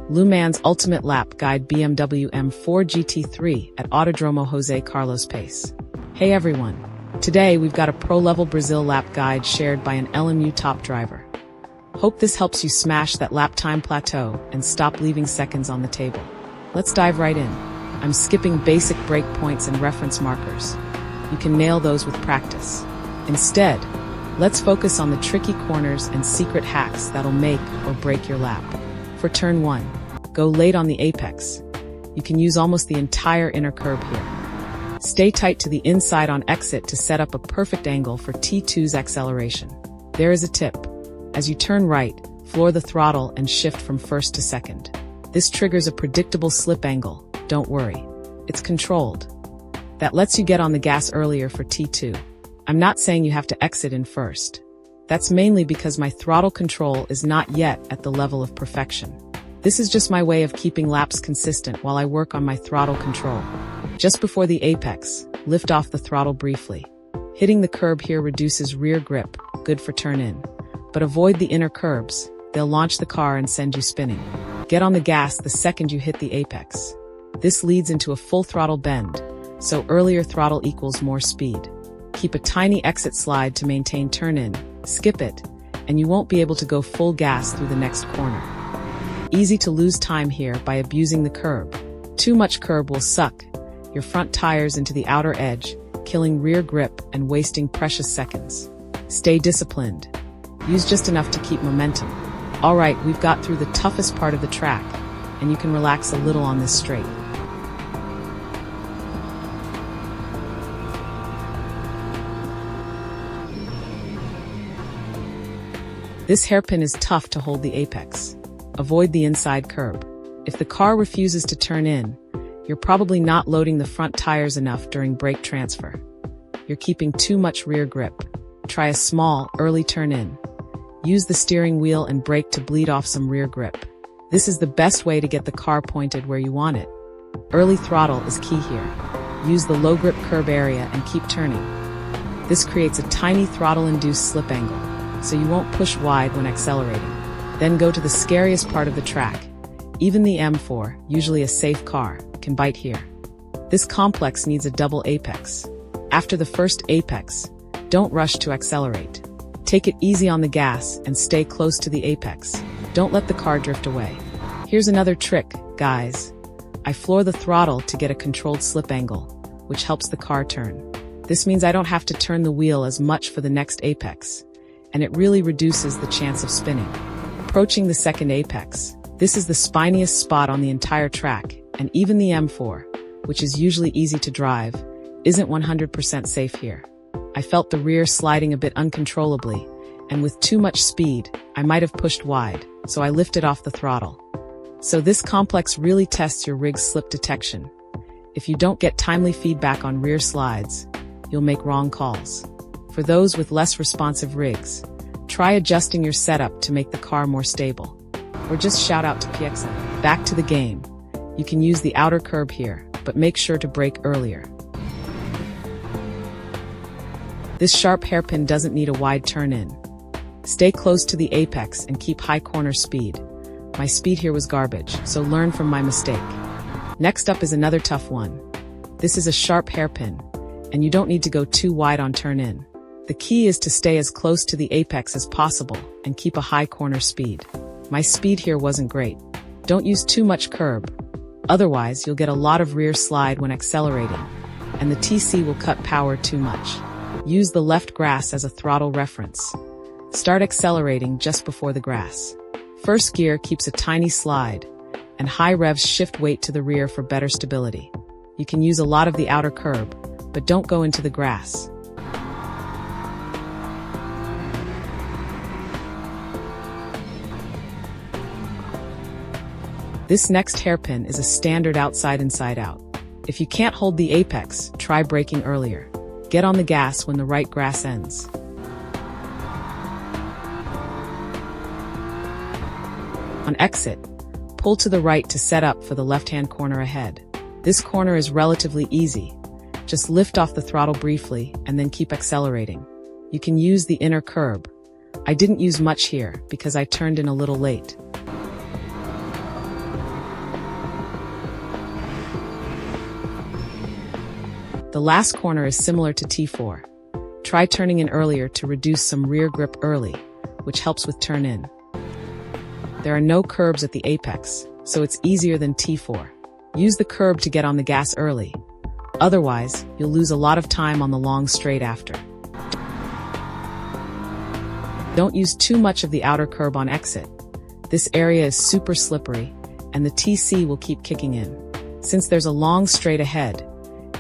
Luhmann's Ultimate Lap Guide BMW M4 GT3 at Autodromo Jose Carlos Pace. Hey everyone! Today we've got a pro-level Brazil lap guide shared by an LMU top driver. Hope this helps you smash that lap time plateau and stop leaving seconds on the table. Let's dive right in. I'm skipping basic break points and reference markers. You can nail those with practice. Instead, let's focus on the tricky corners and secret hacks that'll make or break your lap. For turn 1, go late on the apex. You can use almost the entire inner curb here. Stay tight to the inside on exit to set up a perfect angle for T2's acceleration. There is a tip. As you turn right, floor the throttle and shift from first to second. This triggers a predictable slip angle. Don't worry. It's controlled. That lets you get on the gas earlier for T2. I'm not saying you have to exit in first. That's mainly because my throttle control is not yet at the level of perfection. This is just my way of keeping laps consistent while I work on my throttle control. Just before the apex, lift off the throttle briefly. Hitting the curb here reduces rear grip, good for turn in. But avoid the inner curbs. They'll launch the car and send you spinning. Get on the gas the second you hit the apex. This leads into a full throttle bend, so earlier throttle equals more speed. Keep a tiny exit slide to maintain turn in, skip it, and you won't be able to go full gas through the next corner. Easy to lose time here by abusing the curb. Too much curb will suck your front tires into the outer edge, killing rear grip and wasting precious seconds. Stay disciplined. Use just enough to keep momentum. Alright, we've got through the toughest part of the track, and you can relax a little on this straight. This hairpin is tough to hold the apex. Avoid the inside curb. If the car refuses to turn in, you're probably not loading the front tires enough during brake transfer. You're keeping too much rear grip. Try a small, early turn in. Use the steering wheel and brake to bleed off some rear grip. This is the best way to get the car pointed where you want it. Early throttle is key here. Use the low grip curb area and keep turning. This creates a tiny throttle-induced slip angle, so you won't push wide when accelerating. Then go to the scariest part of the track. Even the M4, usually a safe car, can bite here. This complex needs a double apex. After the first apex, don't rush to accelerate. Take it easy on the gas and stay close to the apex. Don't let the car drift away. Here's another trick, guys. I floor the throttle to get a controlled slip angle, which helps the car turn. This means I don't have to turn the wheel as much for the next apex, and it really reduces the chance of spinning. Approaching the second apex, this is the spiniest spot on the entire track, and even the M4, which is usually easy to drive, isn't 100% safe here. I felt the rear sliding a bit uncontrollably, and with too much speed, I might have pushed wide, so I lifted off the throttle. So this complex really tests your rig's slip detection. If you don't get timely feedback on rear slides, you'll make wrong calls. For those with less responsive rigs, try adjusting your setup to make the car more stable. Or just shout out to PXM. Back to the game. You can use the outer curb here, but make sure to brake earlier. This sharp hairpin doesn't need a wide turn in. Stay close to the apex and keep high corner speed. My speed here was garbage, so learn from my mistake. Next up is another tough one. This is a sharp hairpin, and you don't need to go too wide on turn in. The key is to stay as close to the apex as possible and keep a high corner speed. My speed here wasn't great. Don't use too much curb. Otherwise, you'll get a lot of rear slide when accelerating, and the TC will cut power too much. Use the left grass as a throttle reference. Start accelerating just before the grass. First gear keeps a tiny slide, and high revs shift weight to the rear for better stability. You can use a lot of the outer curb, but don't go into the grass. This next hairpin is a standard outside-inside out. If you can't hold the apex, try braking earlier. Get on the gas when the right grass ends. On exit, pull to the right to set up for the left-hand corner ahead. This corner is relatively easy. Just lift off the throttle briefly and then keep accelerating. You can use the inner curb. I didn't use much here because I turned in a little late. The last corner is similar to T4. Try turning in earlier to reduce some rear grip early, which helps with turn in. There are no curbs at the apex, so it's easier than T4. Use the curb to get on the gas early. Otherwise, you'll lose a lot of time on the long straight after. Don't use too much of the outer curb on exit. This area is super slippery, and the TC will keep kicking in. Since there's a long straight ahead,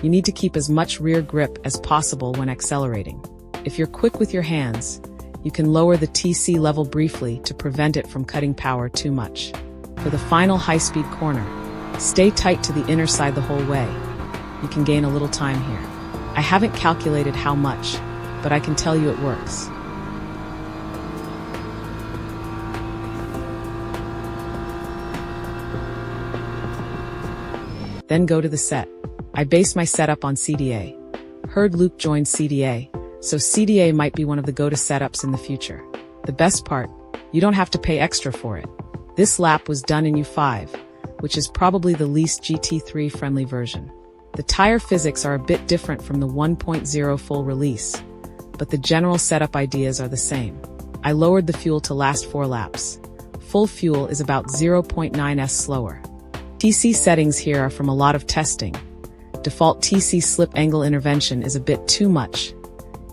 you need to keep as much rear grip as possible when accelerating. If you're quick with your hands, you can lower the TC level briefly to prevent it from cutting power too much. For the final high-speed corner, stay tight to the inner side the whole way. You can gain a little time here. I haven't calculated how much, but I can tell you it works. Then go to the set. I base my setup on CDA. Heard Luke joined CDA, so CDA might be one of the go-to setups in the future. The best part, you don't have to pay extra for it. This lap was done in U5, which is probably the least GT3 friendly version. The tire physics are a bit different from the 1.0 full release, but the general setup ideas are the same. I lowered the fuel to last 4 laps. Full fuel is about 0.9s slower. TC settings here are from a lot of testing. Default TC slip angle intervention is a bit too much.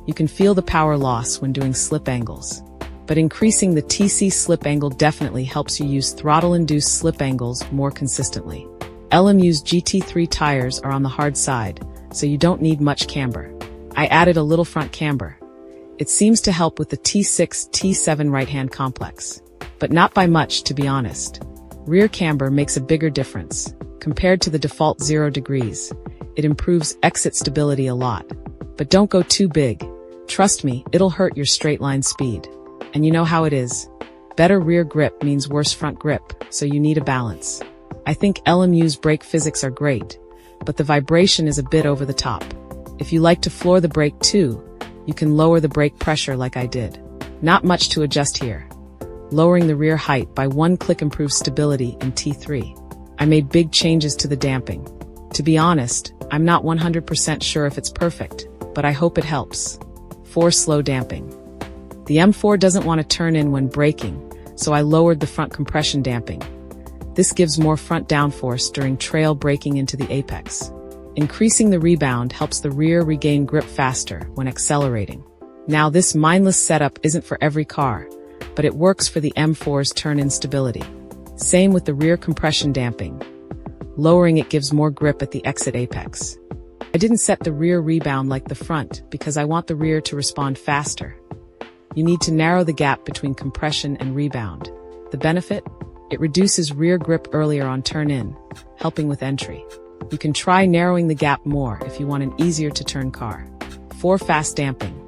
You can feel the power loss when doing slip angles. But increasing the TC slip angle definitely helps you use throttle-induced slip angles more consistently. LMU's GT3 tires are on the hard side, so you don't need much camber. I added a little front camber. It seems to help with the T6, T7 right-hand complex. But not by much, to be honest. Rear camber makes a bigger difference. Compared to the default 0 degrees, it improves exit stability a lot. But don't go too big. Trust me, it'll hurt your straight line speed. And you know how it is. Better rear grip means worse front grip, so you need a balance. I think LMU's brake physics are great, but the vibration is a bit over the top. If you like to floor the brake too, you can lower the brake pressure like I did. Not much to adjust here. Lowering the rear height by 1 click improves stability in T3. I made big changes to the damping. To be honest, I'm not 100% sure if it's perfect, but I hope it helps. 4 slow damping. The M4 doesn't want to turn in when braking, so I lowered the front compression damping. This gives more front downforce during trail braking into the apex. Increasing the rebound helps the rear regain grip faster when accelerating. Now this mindless setup isn't for every car, but it works for the M4's turn-in stability. Same with the rear compression damping. Lowering it gives more grip at the exit apex. I didn't set the rear rebound like the front because I want the rear to respond faster. You need to narrow the gap between compression and rebound. The benefit? It reduces rear grip earlier on turn-in, helping with entry. You can try narrowing the gap more if you want an easier-to-turn car. 4 fast damping.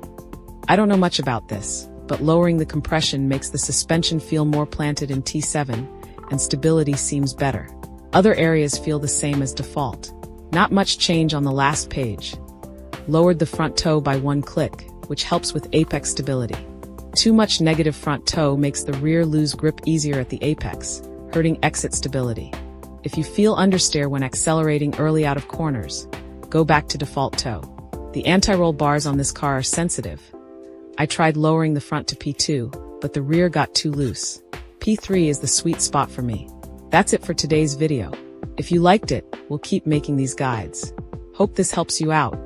I don't know much about this, but lowering the compression makes the suspension feel more planted in T7, and stability seems better. Other areas feel the same as default. Not much change on the last page. Lowered the front toe by 1 click, which helps with apex stability. Too much negative front toe makes the rear lose grip easier at the apex, hurting exit stability. If you feel understeer when accelerating early out of corners, go back to default toe. The anti-roll bars on this car are sensitive. I tried lowering the front to P2, but the rear got too loose. P3 is the sweet spot for me. That's it for today's video. If you liked it, we'll keep making these guides. Hope this helps you out.